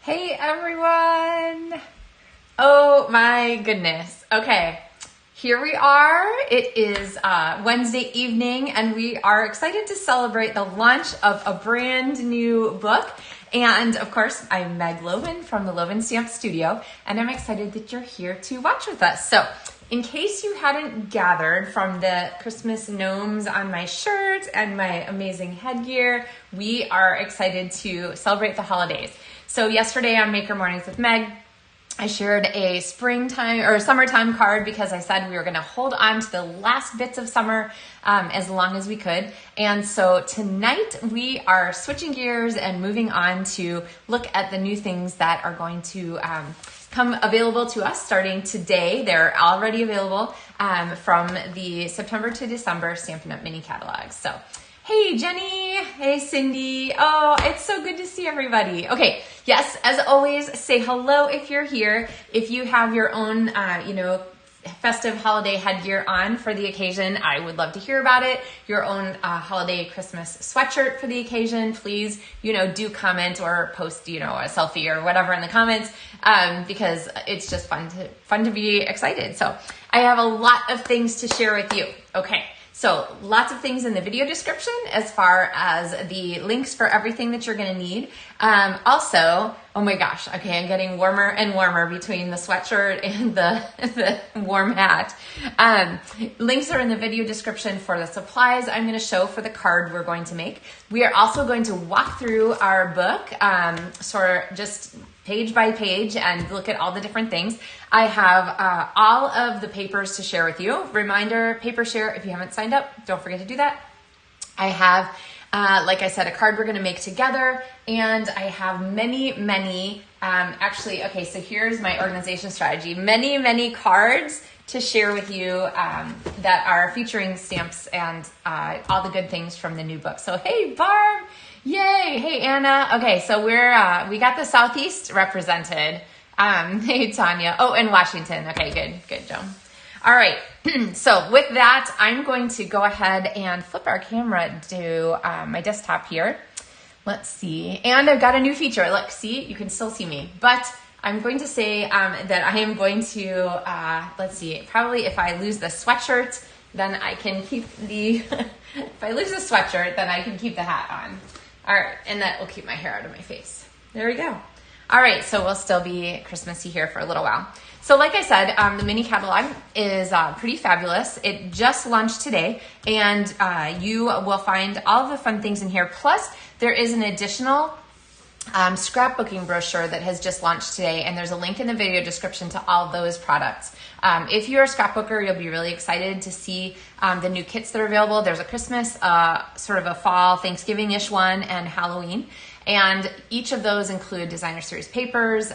Hey everyone! Oh my goodness. Okay, here we are. It is Wednesday evening and we are excited to celebrate the launch of a brand new book. And of course, I'm Meg Loven from the LovenStamps studio and I'm excited that you're here to watch with us. So in case you hadn't gathered from the Christmas gnomes on my shirt and my amazing headgear, we are excited to celebrate the holidays. So yesterday on Maker Mornings with Meg, I shared a springtime or summertime card because I said we were going to hold on to the last bits of summer as long as we could. And so tonight we are switching gears and moving on to look at the new things that are going to come available to us starting today. They're already available from the September to December Stampin' Up! Mini catalog. So hey, Jenny. Hey, Cindy. Oh, it's so good to see everybody. Okay. Yes, as always, say hello if you're here. If you have your own, festive holiday headgear on for the occasion, I would love to hear about it. Your own holiday Christmas sweatshirt for the occasion, please, do comment or post, a selfie or whatever in the comments, because it's just fun to be excited. So I have a lot of things to share with you. Okay. So lots of things in the video description as far as the links for everything that you're going to need. Also, oh my gosh, okay, I'm getting warmer and warmer between the sweatshirt and the warm hat. Links are in the video description for the supplies I'm going to show for the card we're going to make. We are also going to walk through our book, sort of just page by page and look at all the different things. I have all of the papers to share with you. Reminder, paper share, if you haven't signed up, don't forget to do that. I have, like I said, a card we're going to make together, and I have many, okay, so here's my organization strategy. Many cards to share with you that are featuring stamps and all the good things from the new book. So hey, Barb! Yay! Hey, Anna. Okay, so we got the Southeast represented. Hey, Tanya. Oh, and Washington. Okay, good, Joan. All right. So with that, I'm going to go ahead and flip our camera to my desktop here. Let's see. And I've got a new feature. Look, see, you can still see me, but I'm going to say that I am going to, let's see, probably if I lose the sweatshirt, then I can keep if I lose the sweatshirt, then I can keep the hat on. All right, and that will keep my hair out of my face. There we go. All right, so we'll still be Christmassy here for a little while. So like I said, the mini catalog is pretty fabulous. It just launched today, and you will find all of the fun things in here. Plus, there is an additional scrapbooking brochure that has just launched today, and there's a link in the video description to all those products. If you're a scrapbooker, you'll be really excited to see the new kits that are available. There's a Christmas, sort of a fall, Thanksgiving-ish one, and Halloween. And each of those include designer series papers,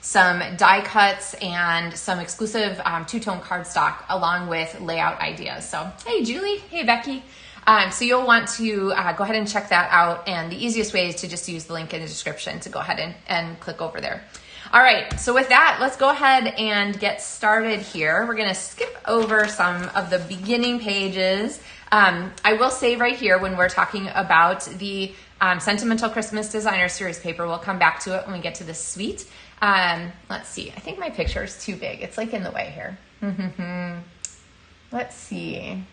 some die cuts, and some exclusive two-tone cardstock along with layout ideas. So, hey, Julie. Hey, Becky. So you'll want to go ahead and check that out. And the easiest way is to just use the link in the description to go ahead and click over there. All right, so with that, let's go ahead and get started here. We're gonna skip over some of the beginning pages. I will say right here when we're talking about the Sentimental Christmas Designer Series paper, we'll come back to it when we get to the suite. Let's see, I think my picture is too big. It's like in the way here. Let's see.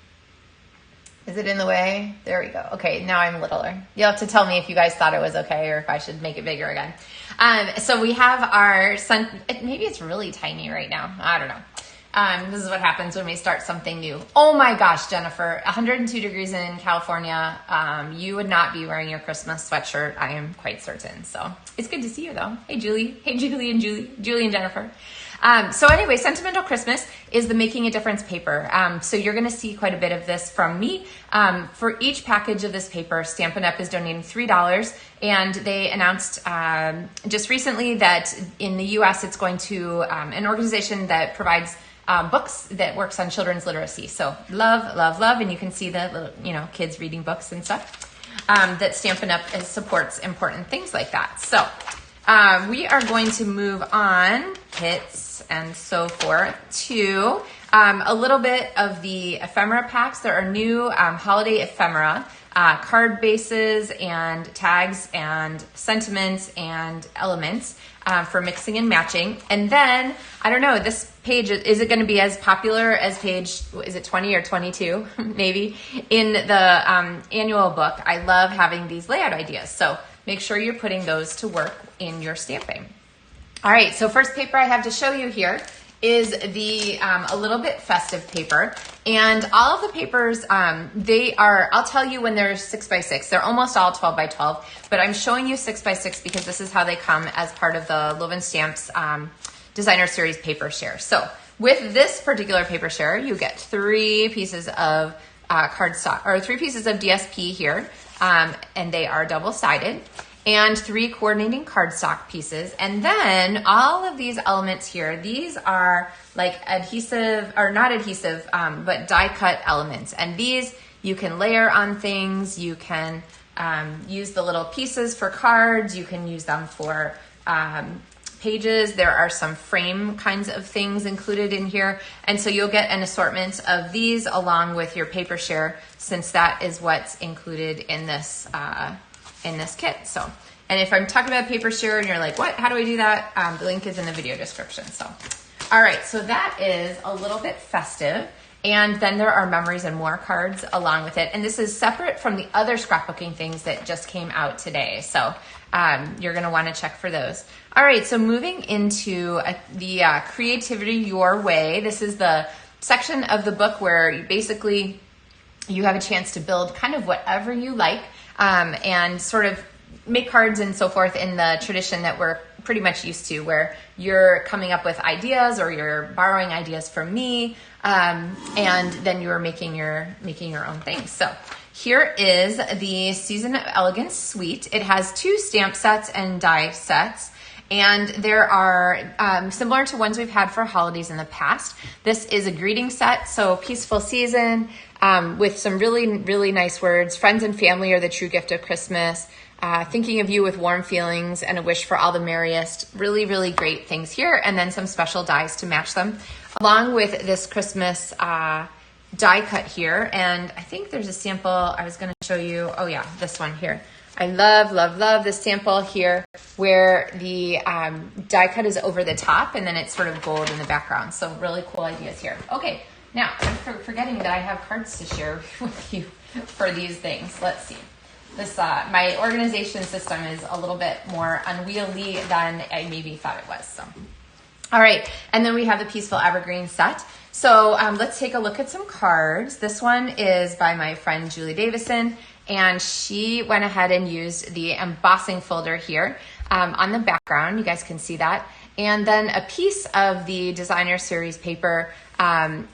Is it in the way? There we go. Okay, now I'm littler. You'll have to tell me if you guys thought it was okay or if I should make it bigger again. So we have our maybe it's really tiny right now. I don't know. This is what happens when we start something new. Oh my gosh, Jennifer, 102 degrees in California. You would not be wearing your Christmas sweatshirt, I am quite certain. So it's good to see you though. Hey, Julie. Hey, Julie and Jennifer. So anyway, Sentimental Christmas is the Making a Difference paper. So you're going to see quite a bit of this from me. For each package of this paper, Stampin' Up! Is donating $3, and they announced just recently that in the U.S. it's going to an organization that provides books that works on children's literacy. So love, and you can see the little, kids reading books and stuff. That Stampin' Up! Supports important things like that. So we are going to move on, kits and so forth, to a little bit of the ephemera packs. There are new holiday ephemera card bases and tags and sentiments and elements for mixing and matching. And then, I don't know, this page, is it going to be as popular as page, is it 20 or 22 maybe, in the annual book? I love having these layout ideas. So make sure you're putting those to work in your stamping. All right, so first paper I have to show you here is the a little bit festive paper. And all of the papers, they are, I'll tell you when they're 6x6. They're almost all 12x12, but I'm showing you 6x6 because this is how they come as part of the LovenStamps Designer Series paper share. So with this particular paper share, you get 3 pieces of cardstock, or 3 pieces of DSP here, and they are double-sided, and 3 coordinating cardstock pieces. And then all of these elements here, these are like adhesive, or not adhesive, but die cut elements. And these you can layer on things. You can use the little pieces for cards. You can use them for pages. There are some frame kinds of things included in here. And so you'll get an assortment of these along with your paper share, since that is what's included in this kit. So, and if I'm talking about paper share and you're like, what, how do I do that? The link is in the video description. So, all right, so that is a little bit festive. And then there are memories and more cards along with it. And this is separate from the other scrapbooking things that just came out today. So you're gonna wanna check for those. All right, so moving into the Creativity Your Way. This is the section of the book where you have a chance to build kind of whatever you like, and sort of make cards and so forth in the tradition that we're pretty much used to, where you're coming up with ideas or you're borrowing ideas from me, and then you're making your own things. So here is the Season of Elegance Suite. It has 2 stamp sets and die sets. And there are, similar to ones we've had for holidays in the past, this is a greeting set, so peaceful season, with some really, really nice words. Friends and family are the true gift of Christmas. Thinking of you with warm feelings and a wish for all the merriest. Really, really great things here. And then some special dies to match them, along with this Christmas die cut here. And I think there's a sample I was going to show you. Oh yeah, this one here. I love, love, love this sample here where the die cut is over the top and then it's sort of gold in the background. So really cool ideas here. Okay, now I'm forgetting that I have cards to share with you for these things. Let's see. This my organization system is a little bit more unwieldy than I maybe thought it was. So, all right, and then we have the Peaceful Evergreen set. So let's take a look at some cards. This one is by my friend Julie Davison, and she went ahead and used the embossing folder here on the background. You guys can see that. And then a piece of the Designer Series paper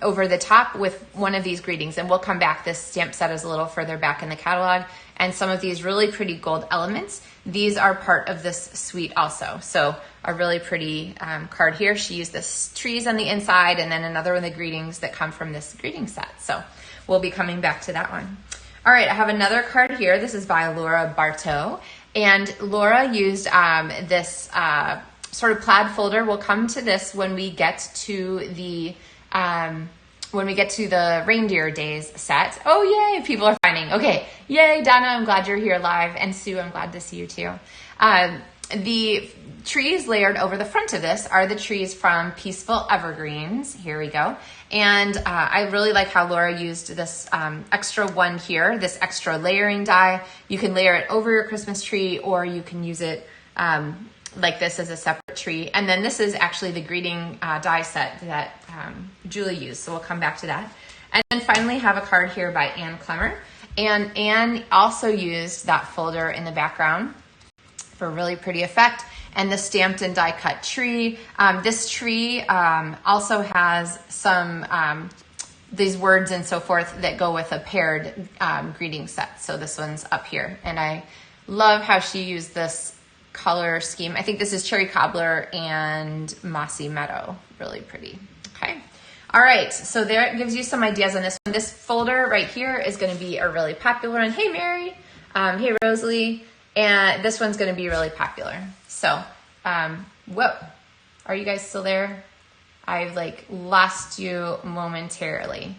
over the top with one of these greetings. And we'll come back. This stamp set is a little further back in the catalog. And some of these really pretty gold elements, these are part of this suite also. So a really pretty card here. She used this trees on the inside and then another one of the greetings that come from this greeting set. So we'll be coming back to that one. All right, I have another card here. This is by Laura Bartow. And Laura used this sort of plaid folder. We'll come to this when we get to the Reindeer Days set. Oh, yay, people are finding. Okay, yay, Donna, I'm glad you're here live. And Sue, I'm glad to see you too. The trees layered over the front of this are the trees from Peaceful Evergreens. Here we go. And I really like how Laura used this extra one here, this extra layering die. You can layer it over your Christmas tree, or you can use it like this as a separate tree. And then this is actually the greeting die set that Julie used. So we'll come back to that. And then finally have a card here by Ann Clemmer. And Ann also used that folder in the background for really pretty effect. And the stamped and die cut tree. This tree also has some these words and so forth that go with a paired greeting set. So this one's up here. And I love how she used this color scheme. I think this is Cherry Cobbler and Mossy Meadow. Really pretty. Okay. All right. So there it gives you some ideas on this one. This folder right here is going to be a really popular one. Hey, Mary. Hey, Rosalie. And this one's going to be really popular. So, whoa, are you guys still there? I've like lost you momentarily.